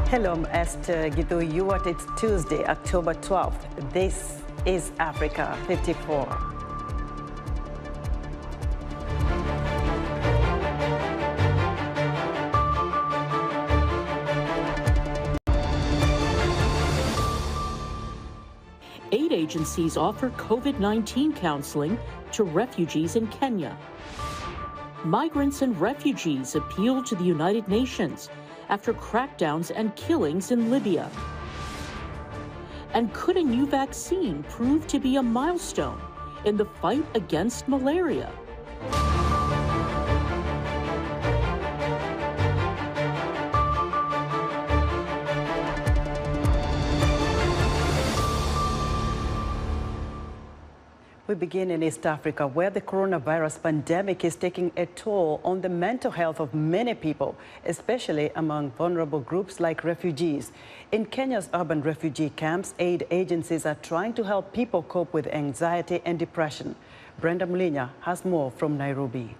Hello, I'm Esther Githui-Ewart. It's Tuesday, October 12th. This is Africa 54. Aid agencies offer COVID-19 counseling to refugees in Kenya. Migrants and refugees appeal to the United Nations after crackdowns and killings in Libya. And could a new vaccine prove to be a milestone in the fight against malaria? We begin in East Africa, where the coronavirus pandemic is taking a toll on the mental health of many people, especially among vulnerable groups like refugees. In Kenya's urban refugee camps, aid agencies are trying to help people cope with anxiety and depression. Brenda Mulinya has more from Nairobi.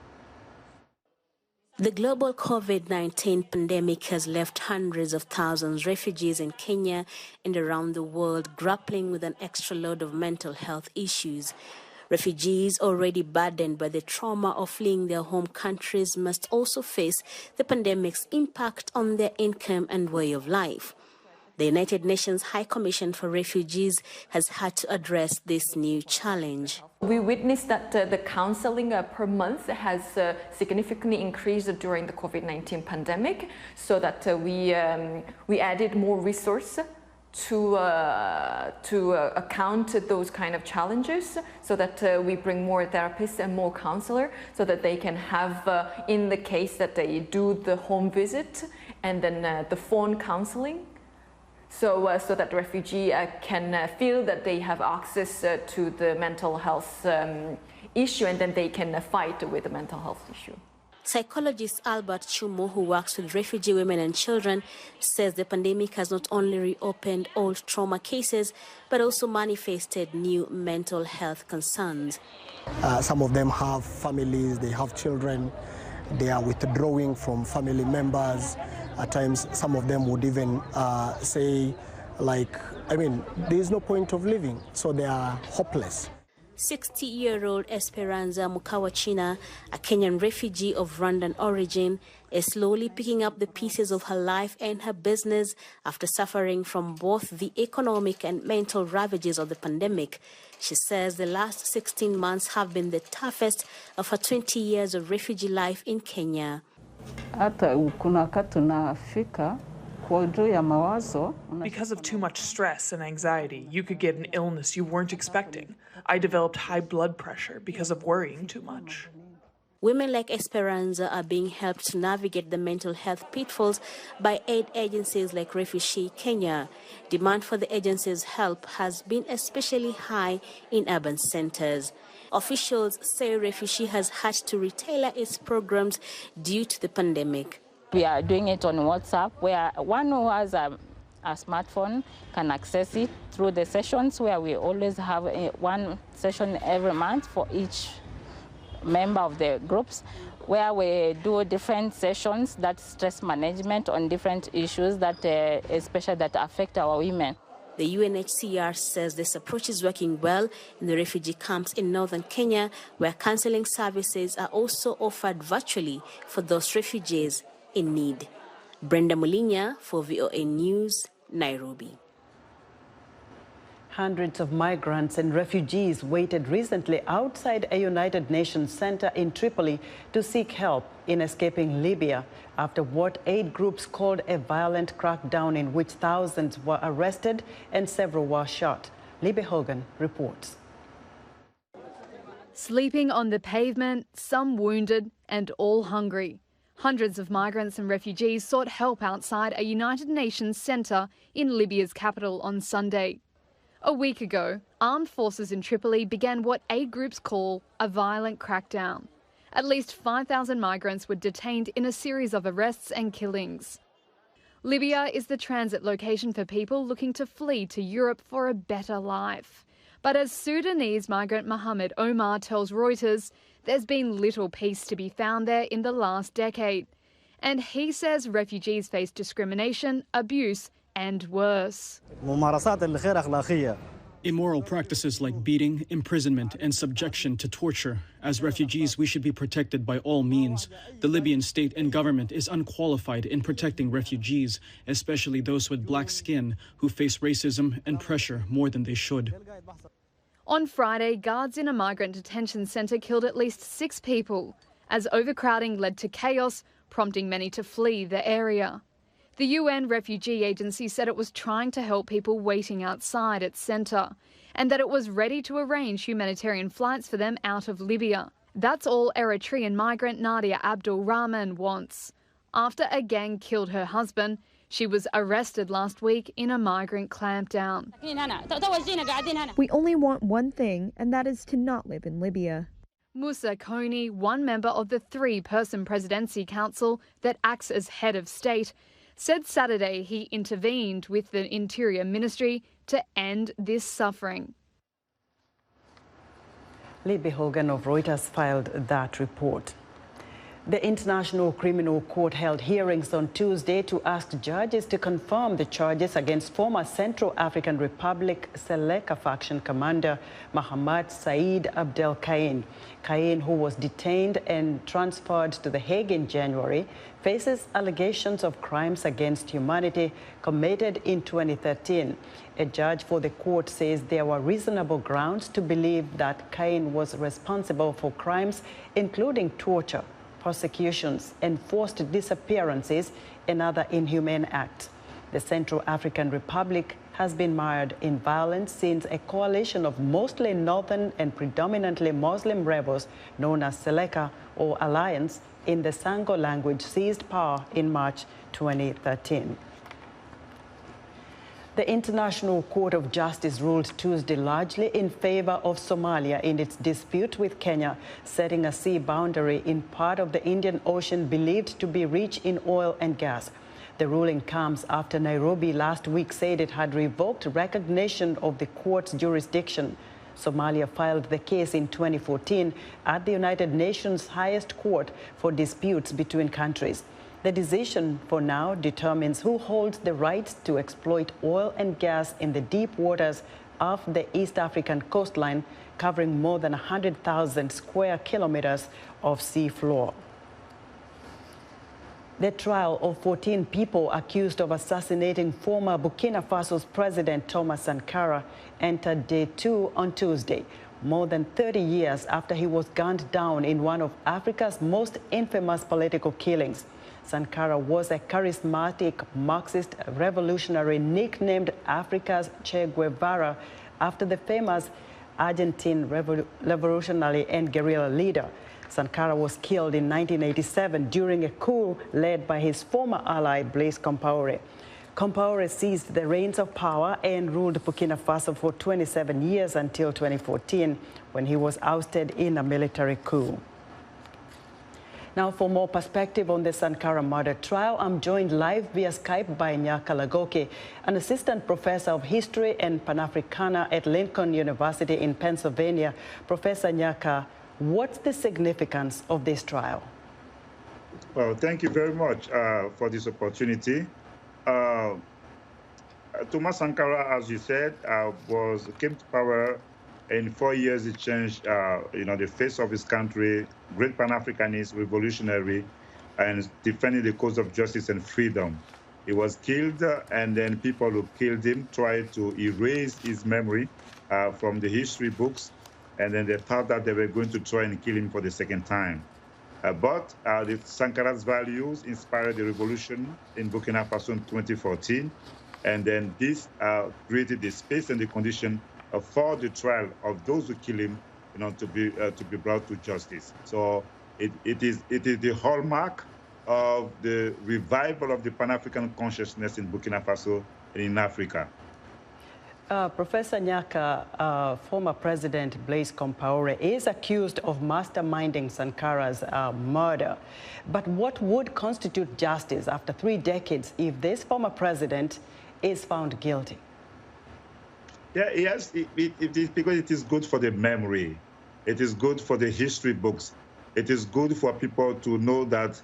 The global COVID-19 pandemic has left hundreds of thousands of refugees in Kenya and around the world grappling with an extra load of mental health issues. Refugees already burdened by the trauma of fleeing their home countries must also face the pandemic's impact on their income and way of life. The United Nations High Commission for Refugees has had to address this new challenge. We witnessed that the counseling per month has significantly increased during the COVID-19 pandemic, so that we added more resources to account those kind of challenges, so that we bring more therapists and more counselors, so that they can have, in the case that they do the home visit and then the phone counseling. So that the refugee can feel that they have access to the mental health issue, and then they can fight with the mental health issue. Psychologist Albert Chumo, who works with refugee women and children, says the pandemic has not only reopened old trauma cases, but also manifested new mental health concerns. Some of them have families, they have children, they are withdrawing from family members. At times, some of them would even say, there is no point of living, so they are hopeless. 60-year-old Esperanza Mukawachina, a Kenyan refugee of Rwandan origin, is slowly picking up the pieces of her life and her business after suffering from both the economic and mental ravages of the pandemic. She says the last 16 months have been the toughest of her 20 years of refugee life in Kenya. Because of too much stress and anxiety, you could get an illness you weren't expecting. I developed high blood pressure because of worrying too much. Women like Esperanza are being helped to navigate the mental health pitfalls by aid agencies like Refugee Kenya. Demand for the agency's help has been especially high in urban centers. Officials say Refugee has had to retailor its programs due to the pandemic. We are doing it on WhatsApp, where one who has a smartphone can access it through the sessions, where we always have one session every month for each member of the groups, where we do different sessions that stress management on different issues that especially that affect our women. The UNHCR says this approach is working well in the refugee camps in northern Kenya, where counseling services are also offered virtually for those refugees in need. Brenda Mulinya for VOA News, Nairobi. Hundreds of migrants and refugees waited recently outside a United Nations center in Tripoli to seek help in escaping Libya after what aid groups called a violent crackdown in which thousands were arrested and several were shot. Libby Hogan reports. Sleeping on the pavement, some wounded and all hungry. Hundreds of migrants and refugees sought help outside a United Nations centre in Libya's capital on Sunday. A week ago, armed forces in Tripoli began what aid groups call a violent crackdown. At least 5,000 migrants were detained in a series of arrests and killings. Libya is the transit location for people looking to flee to Europe for a better life. But as Sudanese migrant Mohammed Omar tells Reuters, there's been little peace to be found there in the last decade. And he says refugees face discrimination, abuse and worse. Immoral practices like beating, imprisonment, and subjection to torture. As refugees, we should be protected by all means. The Libyan state and government is unqualified in protecting refugees, especially those with black skin who face racism and pressure more than they should. On Friday, guards in a migrant detention centre killed at least 6 people, as overcrowding led to chaos, prompting many to flee the area. The UN Refugee Agency said it was trying to help people waiting outside its centre and that it was ready to arrange humanitarian flights for them out of Libya. That's all Eritrean migrant Nadia Abdul Rahman wants. After a gang killed her husband, she was arrested last week in a migrant clampdown. We only want one thing, and that is to not live in Libya. Musa Kony, one member of the 3-person Presidency Council that acts as head of state, said Saturday he intervened with the Interior Ministry to end this suffering. Libby Hogan of Reuters filed that report. The International Criminal Court held hearings on Tuesday to ask judges to confirm the charges against former Central African Republic Seleka faction commander Mahamat Said Abdel Kain. Kain, who was detained and transferred to The Hague in January, faces allegations of crimes against humanity committed in 2013. A judge for the court says there were reasonable grounds to believe that Kain was responsible for crimes including torture, prosecutions, and forced disappearances and other inhumane acts. The Central African Republic has been mired in violence since a coalition of mostly northern and predominantly Muslim rebels known as Seleka or Alliance in the Sango language seized power in March 2013. The International Court of Justice ruled Tuesday largely in favor of Somalia in its dispute with Kenya, setting a sea boundary in part of the Indian Ocean believed to be rich in oil and gas. The ruling comes after Nairobi last week said it had revoked recognition of the court's jurisdiction. Somalia filed the case in 2014 at the United Nations highest court for disputes between countries. The decision for now determines who holds the rights to exploit oil and gas in the deep waters of the East African coastline, covering more than 100,000 square kilometers of seafloor. The trial of 14 people accused of assassinating former Burkina Faso's President Thomas Sankara entered day 2 on Tuesday, more than 30 years after he was gunned down in one of Africa's most infamous political killings. Sankara was a charismatic Marxist revolutionary nicknamed Africa's Che Guevara after the famous Argentine revolutionary and guerrilla leader. Sankara was killed in 1987 during a coup led by his former ally Blaise Compaoré. Compaoré seized the reins of power and ruled Burkina Faso for 27 years until 2014, when he was ousted in a military coup. Now, for more perspective on the Sankara murder trial, I'm joined live via Skype by Nyaka Lagoke, an assistant professor of history and Pan-Africana at Lincoln University in Pennsylvania. Professor Nyaka, what's the significance of this trial? Well, thank you very much for this opportunity. Thomas Sankara, as you said, came to power. In 4 years, he changed, the face of his country, great Pan-Africanist, revolutionary, and defending the cause of justice and freedom. He was killed, and then people who killed him tried to erase his memory from the history books, and then they thought that they were going to try and kill him for the second time. But the Sankara's values inspired the revolution in Burkina Faso in 2014, and then this created the space and the condition for the trial of those who kill him, to be brought to justice. So it is the hallmark of the revival of the Pan-African consciousness in Burkina Faso and in Africa. Professor Nyaka, former President Blaise Compaoré is accused of masterminding Sankara's murder. But what would constitute justice after 3 decades if this former president is found guilty? Yeah, yes, it is because it is good for the memory. It is good for the history books. It is good for people to know that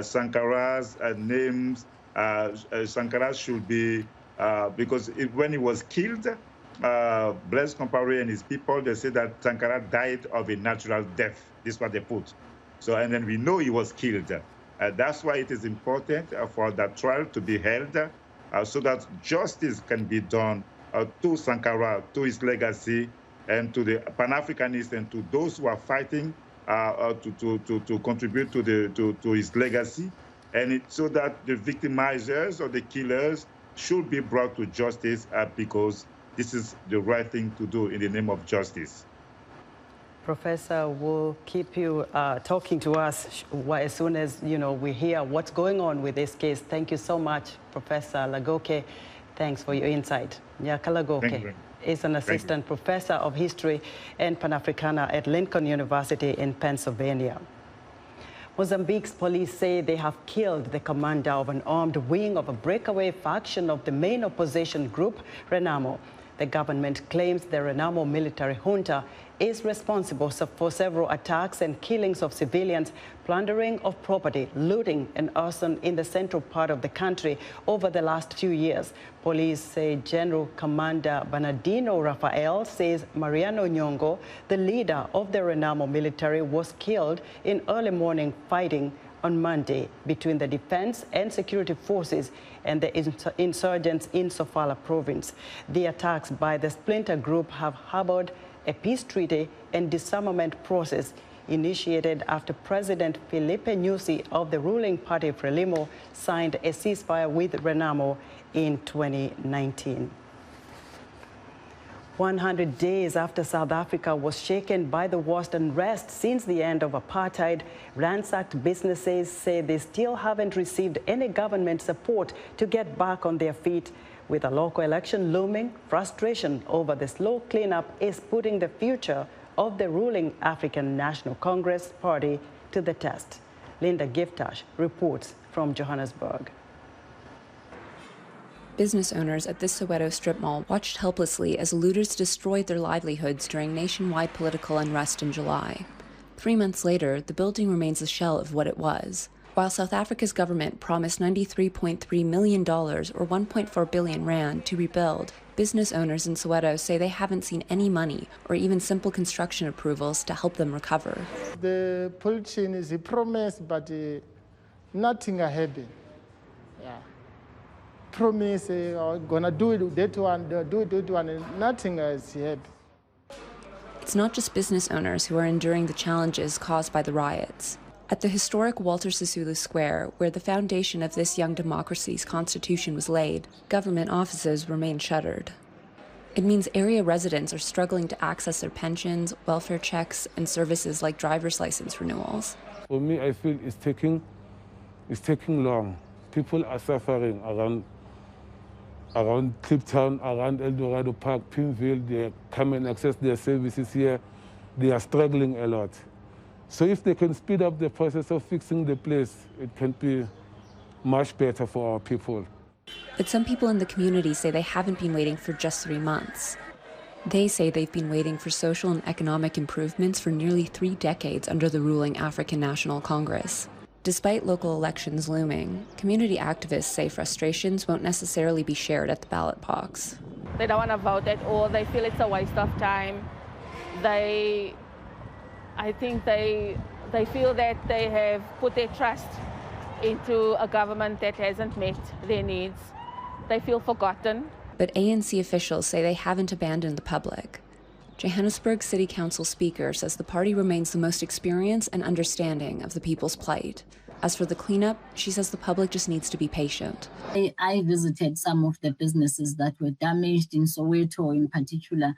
Sankara's names. Sankara should be, because when he was killed, Blaise Compaoré and his people, they say that Sankara died of a natural death. This is what they put. So, and then we know he was killed. That's why it is important for that trial to be held so that justice can be done to Sankara, to his legacy, and to the Pan-Africanists and to those who are fighting to contribute to his legacy, and so that the victimizers or the killers should be brought to justice because this is the right thing to do in the name of justice. Professor, we'll keep you talking to us as soon as we hear what's going on with this case. Thank you so much, Professor Lagoke. Thanks for your insight. Nyaka Lagoke is an assistant professor of history and Pan-Africana at Lincoln University in Pennsylvania. Mozambique's police say they have killed the commander of an armed wing of a breakaway faction of the main opposition group, Renamo. The government claims the Renamo military junta is responsible for several attacks and killings of civilians, plundering of property, looting and arson in the central part of the country over the last few years. Police say General Commander Bernardino Rafael says Mariano Nyong'o, the leader of the Renamo military, was killed in early morning fighting on Monday between the defense and security forces and the insurgents in Sofala province. The attacks by the splinter group have harbored a peace treaty and disarmament process initiated after President Filipe Nyusi of the ruling party Frelimo signed a ceasefire with Renamo in 2019. 100 days after South Africa was shaken by the worst unrest since the end of apartheid, ransacked businesses say they still haven't received any government support to get back on their feet. With a local election looming, frustration over the slow cleanup is putting the future of the ruling African National Congress Party to the test. Linda Giftash reports from Johannesburg. Business owners at this Soweto strip mall watched helplessly as looters destroyed their livelihoods during nationwide political unrest in July. 3 months later, the building remains a shell of what it was. While South Africa's government promised $93.3 million, or 1.4 billion rand, to rebuild, business owners in Soweto say they haven't seen any money or even simple construction approvals to help them recover. The politicians, he promised, but nothing happened. Yeah. Promise, gonna do it, that one, and nothing has happened. It's not just business owners who are enduring the challenges caused by the riots. At the historic Walter Sisulu Square, where the foundation of this young democracy's constitution was laid, government offices remain shuttered. It means area residents are struggling to access their pensions, welfare checks, and services like driver's license renewals. For me, I feel it's taking long. People are suffering around Kliptown, around El Dorado Park, Pinville. They come and access their services here. They are struggling a lot. So if they can speed up the process of fixing the place, it can be much better for our people. But some people in the community say they haven't been waiting for just 3 months. They say they've been waiting for social and economic improvements for nearly 3 decades under the ruling African National Congress. Despite local elections looming, community activists say frustrations won't necessarily be shared at the ballot box. They don't want to vote at all. They feel it's a waste of time. I think they feel that they have put their trust into a government that hasn't met their needs. They feel forgotten. But ANC officials say they haven't abandoned the public. Johannesburg City Council Speaker says the party remains the most experienced and understanding of the people's plight. As for the cleanup, she says the public just needs to be patient. I visited some of the businesses that were damaged in Soweto in particular,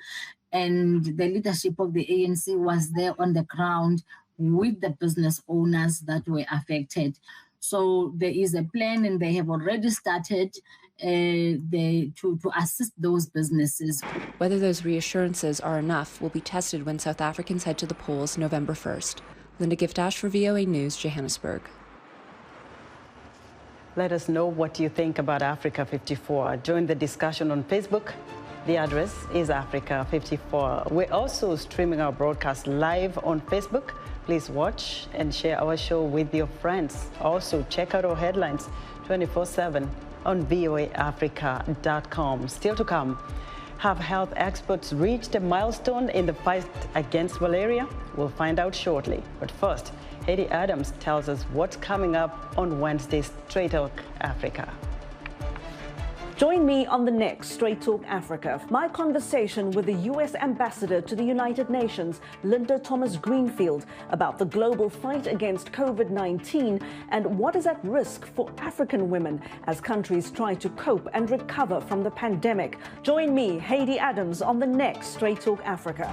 and the leadership of the ANC was there on the ground with the business owners that were affected. So there is a plan, and they have already started to assist those businesses. Whether those reassurances are enough will be tested when South Africans head to the polls November 1st. Linda Giftash for VOA News, Johannesburg. Let us know what you think about Africa 54. Join the discussion on Facebook. The address is Africa 54. We're also streaming our broadcast live on Facebook. Please watch and share our show with your friends. Also, check out our headlines 24/7 on voaafrica.com. Still to come, have health experts reached a milestone in the fight against malaria? We'll find out shortly. But first, Haiti Adams tells us what's coming up on Wednesday's Straight Talk Africa. Join me on the next Straight Talk Africa. My conversation with the U.S. Ambassador to the United Nations, Linda Thomas-Greenfield, about the global fight against COVID-19 and what is at risk for African women as countries try to cope and recover from the pandemic. Join me, Haiti Adams, on the next Straight Talk Africa.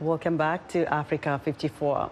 Welcome back to Africa 54.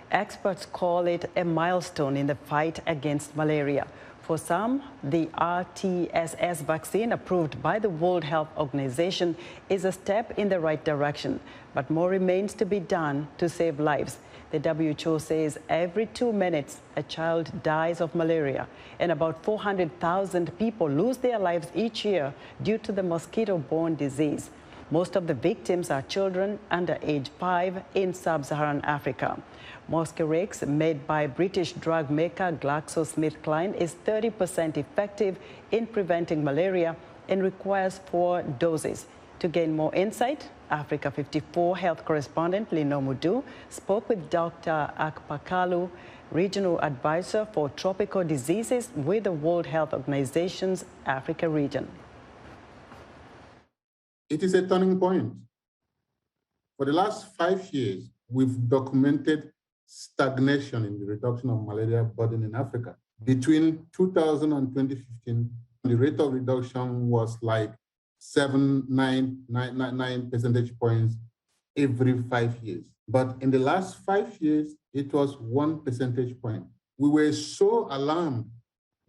Experts call it a milestone in the fight against malaria. For some, the RTSS vaccine approved by the World Health Organization is a step in the right direction, but more remains to be done to save lives. The WHO says every 2 minutes, a child dies of malaria, and about 400,000 people lose their lives each year due to the mosquito-borne disease. Most of the victims are children under age 5 in sub-Saharan Africa. Mosquirix, made by British drug maker GlaxoSmithKline, is 30% effective in preventing malaria and requires 4 doses. To gain more insight, Africa 54 health correspondent Lino Mudu spoke with Dr. Akpakalu, regional advisor for tropical diseases with the World Health Organization's Africa region. It is a turning point. For the last 5 years, we've documented stagnation in the reduction of malaria burden in Africa. Between 2000 and 2015, the rate of reduction was like 9 percentage points every 5 years. But in the last 5 years, it was 1 percentage point. We were so alarmed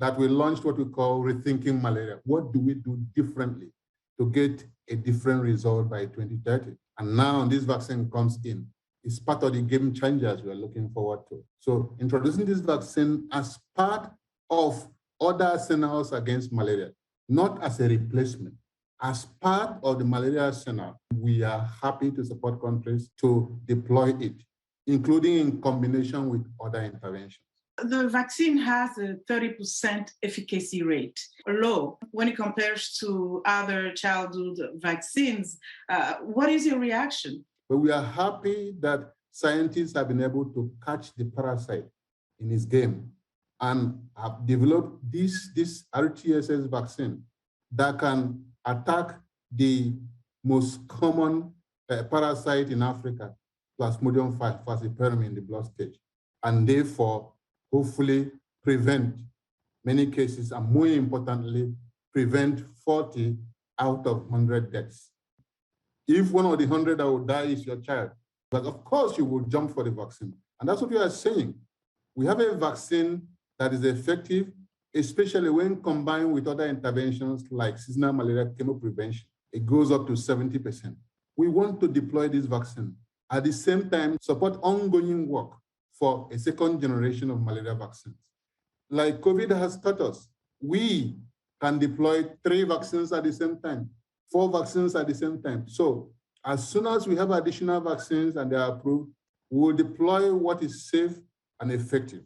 that we launched what we call Rethinking Malaria. What do we do differently to get a different result by 2030? And now this vaccine comes in. It's part of the game changers we are looking forward to. So introducing this vaccine as part of other arsenals against malaria, not as a replacement, as part of the malaria arsenal, we are happy to support countries to deploy it, including in combination with other interventions. The vaccine has a 30% efficacy rate, low when it compares to other childhood vaccines. What is your reaction? But we are happy that scientists have been able to catch the parasite in its game and have developed this RTSS vaccine that can attack the most common parasite in Africa, Plasmodium falciparum in the blood stage, and therefore hopefully prevent many cases, and more importantly, prevent 40 out of 100 deaths. If one of the 100 that will die is your child, but of course you will jump for the vaccine. And that's what we are saying. We have a vaccine that is effective, especially when combined with other interventions like seasonal malaria chemoprevention. It goes up to 70%. We want to deploy this vaccine. At the same time, support ongoing work for a second generation of malaria vaccines. Like COVID has taught us, we can deploy 3 vaccines at the same time, 4 vaccines at the same time. So as soon as we have additional vaccines and they are approved, we will deploy what is safe and effective.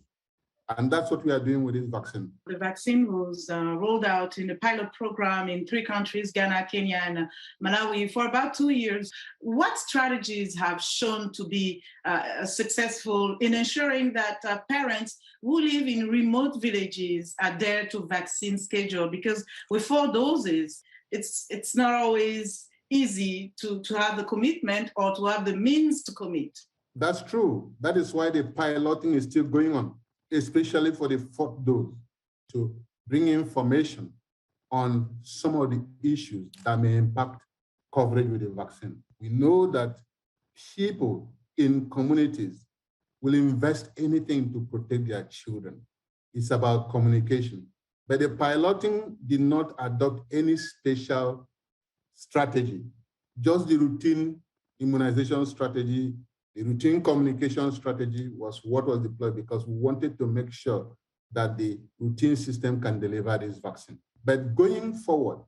And that's what we are doing with this vaccine. The vaccine was rolled out in a pilot program in 3 countries, Ghana, Kenya, and Malawi, for about 2 years. What strategies have shown to be successful in ensuring that parents who live in remote villages adhere to vaccine schedule? Because with 4 doses, it's not always easy to have the commitment or to have the means to commit. That's true. That is why the piloting is still going on, especially for the 4th dose, to bring information on some of the issues that may impact coverage with the vaccine. We know that people in communities will invest anything to protect their children. It's about communication. But the piloting did not adopt any special strategy, just the routine immunization strategy, the routine communication strategy was what was deployed because we wanted to make sure that the routine system can deliver this vaccine. But going forward,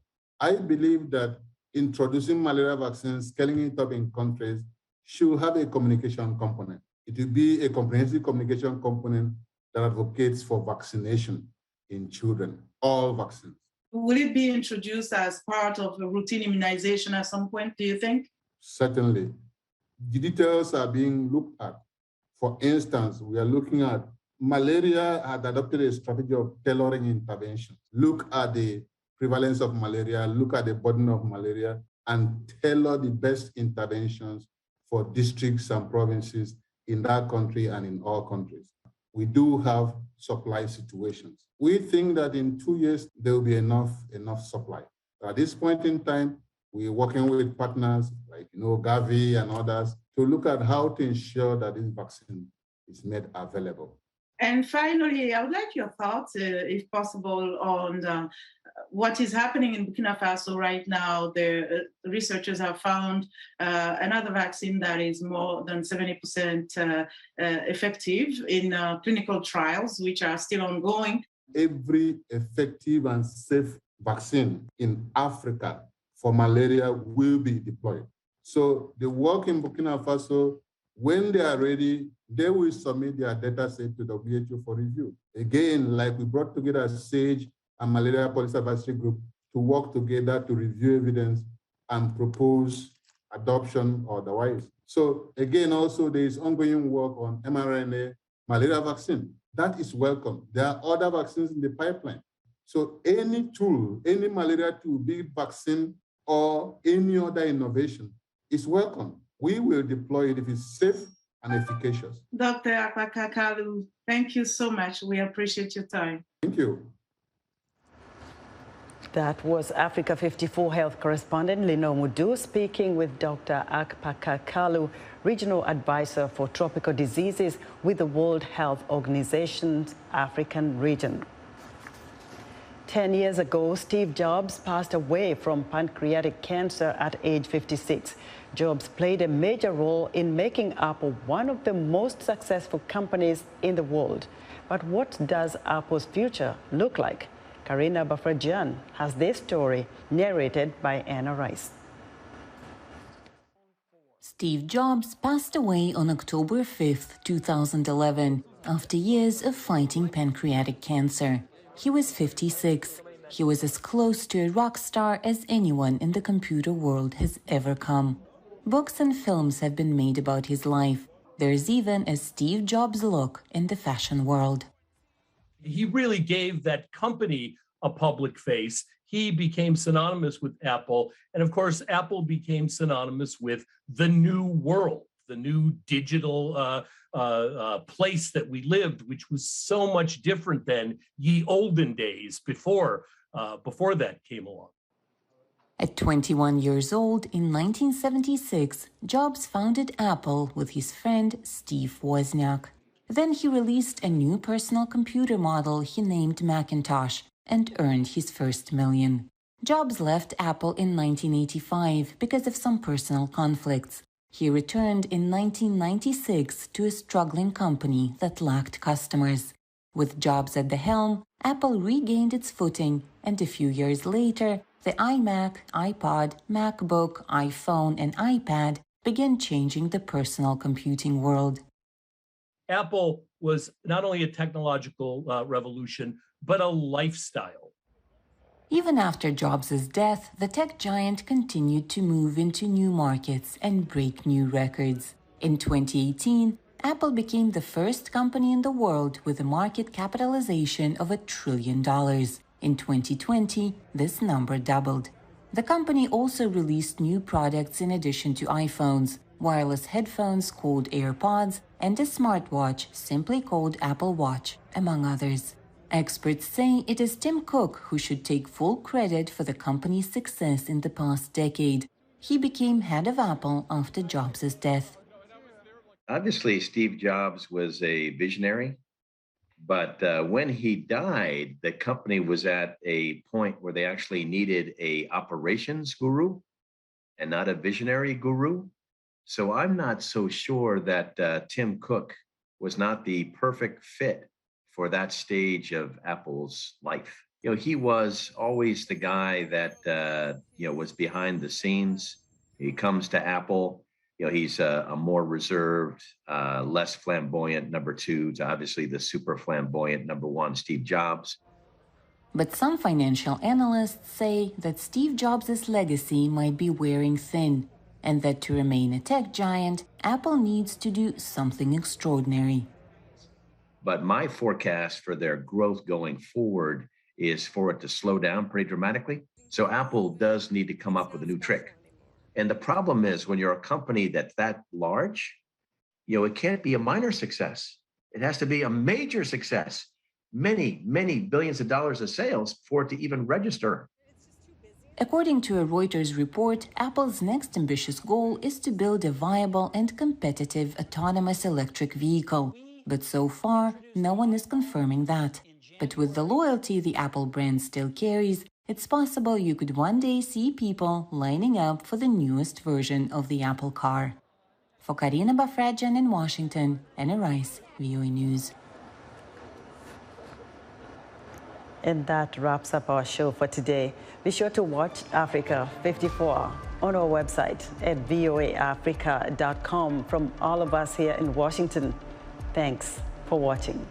I believe that introducing malaria vaccines, scaling it up in countries, should have a communication component. It will be a comprehensive communication component that advocates for vaccination in children, all vaccines. Will it be introduced as part of a routine immunization at some point, do you think? Certainly. The details are being looked at. For instance, we are looking at Malaria had adopted a strategy of tailoring interventions. Look at the prevalence of malaria, look at the burden of malaria, and tailor the best interventions for districts and provinces in that country and in all countries. We do have supply situations. We think that in 2 years, there will be enough supply. At this point in time, we're working with partners like Gavi and others to look at how to ensure that this vaccine is made available. And finally, I would like your thoughts, if possible, on what is happening in Burkina Faso right now. The researchers have found another vaccine that is more than 70% effective in clinical trials, which are still ongoing. Every effective and safe vaccine in Africa for malaria will be deployed. So the work in Burkina Faso, when they are ready, they will submit their data set to the WHO for review. Again, like we brought together SAGE and Malaria Policy Advisory Group to work together to review evidence and propose adoption or otherwise. So again, also there is ongoing work on mRNA malaria vaccine. That is welcome. There are other vaccines in the pipeline. So any tool, any malaria tool, be it vaccine or any other innovation, is welcome. We will deploy it if it's safe and efficacious. Dr. Abdel Kain, thank you so much. We appreciate your time. Thank you. That was Africa 54 health correspondent Lino Mudu speaking with Dr. Akpaka Kalu, Regional Advisor for Tropical Diseases with the World Health Organization's African region. 10 years ago, Steve Jobs passed away from pancreatic cancer at age 56. Jobs played a major role in making Apple one of the most successful companies in the world. But what does Apple's future look like? Karina Bafrajian has this story narrated by Anna Rice. Steve Jobs passed away on October 5, 2011, after years of fighting pancreatic cancer. He was 56. He was as close to a rock star as anyone in the computer world has ever come. Books and films have been made about his life. There's even a Steve Jobs look in the fashion world. He really gave that company a public face. He became synonymous with Apple. And of course, Apple became synonymous with the new world, the new digital place that we lived, which was so much different than ye olden days before that came along. At 21 years old, in 1976, Jobs founded Apple with his friend Steve Wozniak. Then he released a new personal computer model he named Macintosh and earned his first million. Jobs left Apple in 1985 because of some personal conflicts. He returned in 1996 to a struggling company that lacked customers. With Jobs at the helm, Apple regained its footing, and a few years later, the iMac, iPod, MacBook, iPhone, and iPad began changing the personal computing world. Apple was not only a technological revolution, but a lifestyle. Even after Jobs' death, the tech giant continued to move into new markets and break new records. In 2018, Apple became the first company in the world with a market capitalization of $1 trillion. In 2020, this number doubled. The company also released new products in addition to iPhones, wireless headphones called AirPods, and a smartwatch simply called Apple Watch, among others. Experts say it is Tim Cook who should take full credit for the company's success in the past decade. He became head of Apple after Jobs' death. Obviously, Steve Jobs was a visionary, but when he died, the company was at a point where they actually needed a operations guru and not a visionary guru. So I'm not so sure that Tim Cook was not the perfect fit for that stage of Apple's life. You know, he was always the guy that, was behind the scenes. He comes to Apple. He's a more reserved, less flamboyant number two to obviously the super flamboyant number one, Steve Jobs. But some financial analysts say that Steve Jobs' legacy might be wearing thin, and that to remain a tech giant, Apple needs to do something extraordinary. But my forecast for their growth going forward is for it to slow down pretty dramatically. So Apple does need to come up with a new trick. And the problem is when you're a company that's that large, it can't be a minor success. It has to be a major success. Many, many billions of dollars of sales for it to even register. According to a Reuters report, Apple's next ambitious goal is to build a viable and competitive autonomous electric vehicle. But so far, no one is confirming that. But with the loyalty the Apple brand still carries, it's possible you could one day see people lining up for the newest version of the Apple car. For Karina Bafrajan in Washington, Anna Rice, VOA News. And that wraps up our show for today. Be sure to watch Africa 54 on our website at voaafrica.com. From all of us here in Washington, thanks for watching.